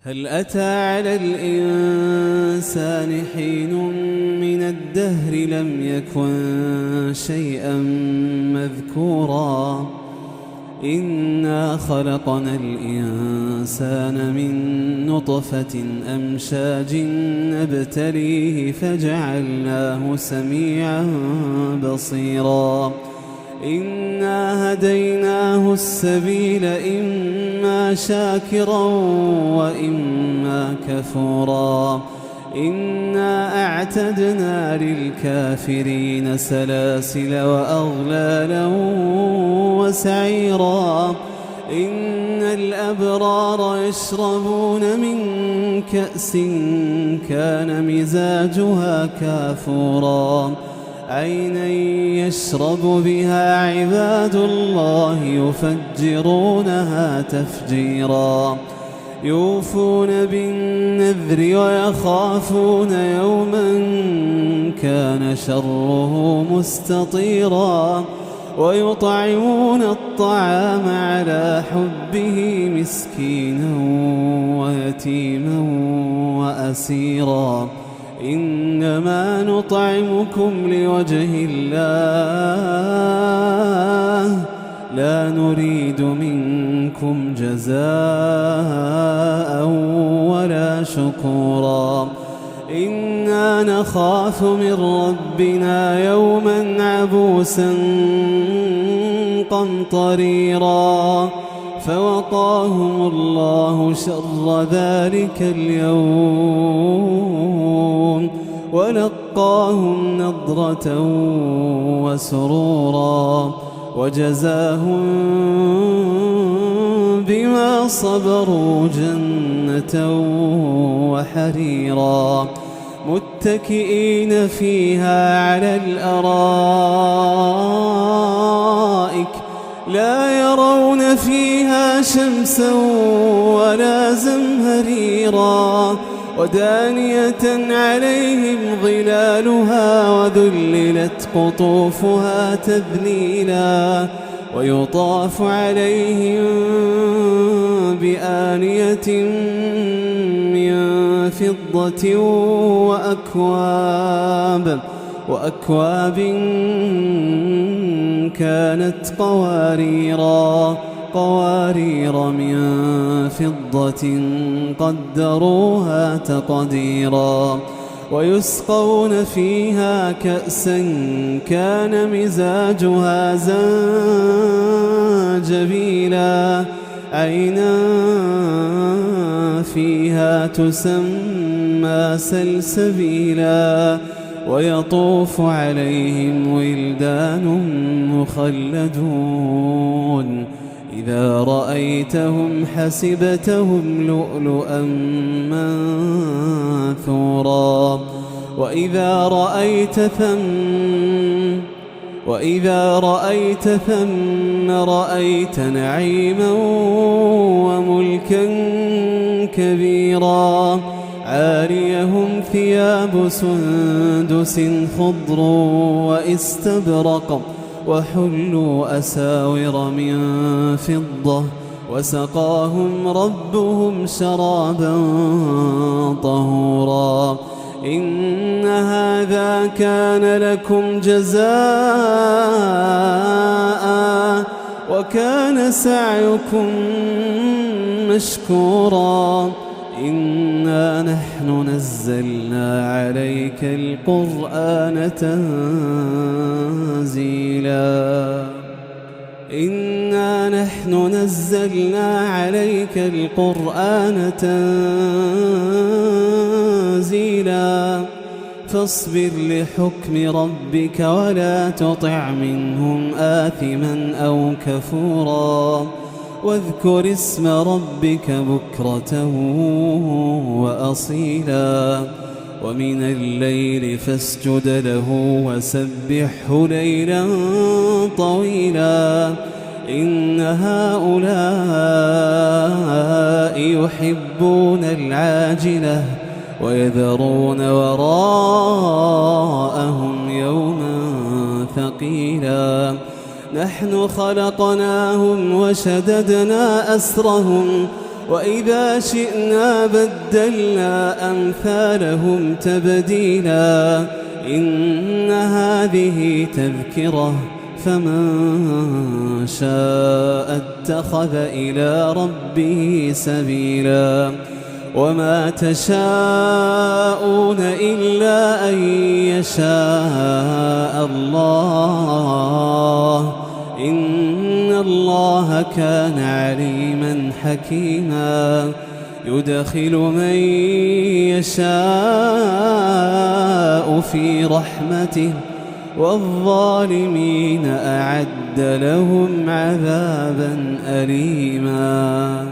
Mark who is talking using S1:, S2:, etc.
S1: هل أتى على الإنسان حين من الدهر لم يكن شيئا مذكورا إنا خلقنا الإنسان من نطفة أمشاج نبتليه فجعلناه سميعا بصيرا إنا هديناه السبيل إما شاكرا وإما كفورا إنا أعتدنا للكافرين سلاسل وأغلالا وسعيرا إن الأبرار يشربون من كأس كان مزاجها كافورا عينا يشرب بها عباد الله يفجرونها تفجيرا يوفون بالنذر ويخافون يوما كان شره مستطيرا ويطعمون الطعام على حبه مسكينا ويتيما وأسيرا إنما نطعمكم لوجه الله لا نريد منكم جزاء ولا شكورا إنا نخاف من ربنا يوما عبوسا قمطريرا فوقاهم الله شر ذلك اليوم ولقاهم نضرة وسرورا وجزاهم بما صبروا جنة وحريرا متكئين فيها على الأرائك لا يرون فيها شمسا ولا زمهريرا ودانية عليهم ظلالها وذللت قطوفها تذليلا ويطاف عليهم بآنية من فضة وأكواب كانت قوارير من فضة قدروها تقديرا ويسقون فيها كأسا كان مزاجها زنجبيلا عينا فيها تسمى سلسبيلا ويطوف عليهم ولدان مخلدون إذا رأيتهم حسبتهم لؤلؤا منثورا وإذا رأيت ثم رأيت نعيما وملكا كبيرا عاليهم ثياب سندس خضر واستبرق وحلوا أساور من فضة وسقاهم ربهم شرابا طهورا إن هذا كان لكم جزاء وكان سعيكم مشكورا إنا نحن نزلنا عليك القرآن تنزيلا إنا نحن نزلنا عليك القرآن تنزيلا فاصبر لحكم ربك ولا تطع منهم آثما أو كفورا واذكر اسم ربك بكرة وأصيلا ومن الليل فاسجد له وسبحه ليلا طويلا إن هؤلاء يحبون العاجلة ويذرون وراءهم يوما ثقيلا نحن خلقناهم وشددنا أسرهم وإذا شئنا بدلنا أمثالهم تبديلا إن هذه تذكرة فمن شاء اتخذ إلى ربه سبيلا وما تشاءون إلا أن يشاء الله إن الله كان عليما حكيما يدخل من يشاء في رحمته والظالمين أعد لهم عذابا أليما.